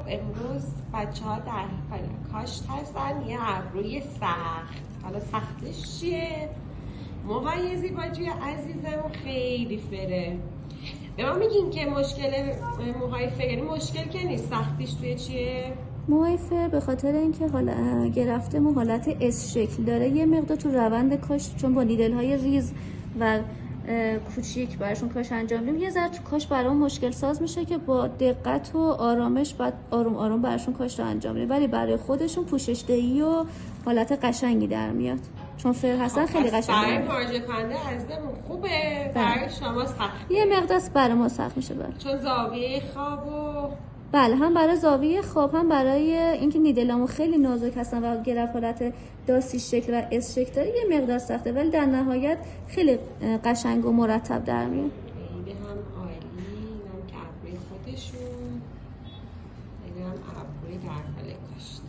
امروز بچه‌ها در حال کاشت هستن. یه ابروی سخت. حالا سختش چیه؟ موهای زیباجوی عزیزم خیلی فره. به ما میگین که مشکل موهای فر یعنی مشکل که نیست، سختیش توی چیه؟ موهای فر به خاطر اینکه حالا گرفته مو حالت اس شکل داره، یه مقدار تو روند کاشت چون با نیدل های ریز و کوچیک براشون کاش انجام میدیم، یه ذره کاش برام مشکل ساز میشه که با دقت و آرامش بعد آروم آروم براشون کاش رو انجام میدیم، ولی برای خودشون پوشش دهی و حالت قشنگی در میاد چون فر هستن. خیلی قشنگه. برای مراجعه کننده عزیزمون خوبه، برای شما سخت. یه مقدار برای ما سخت میشه چون زاویه خواب و بله، هم برای زاویه خواب هم برای اینکه نیدلامو خیلی نازک هستن و گرفت حالت داسی شکل و اس شکل داره، یه مقدار سخته ولی در نهایت خیلی قشنگ و مرتب در میاد. خیلی هم عالی. اینم که ابروی خودشون، خیلی هم ابروی در حال کاشت.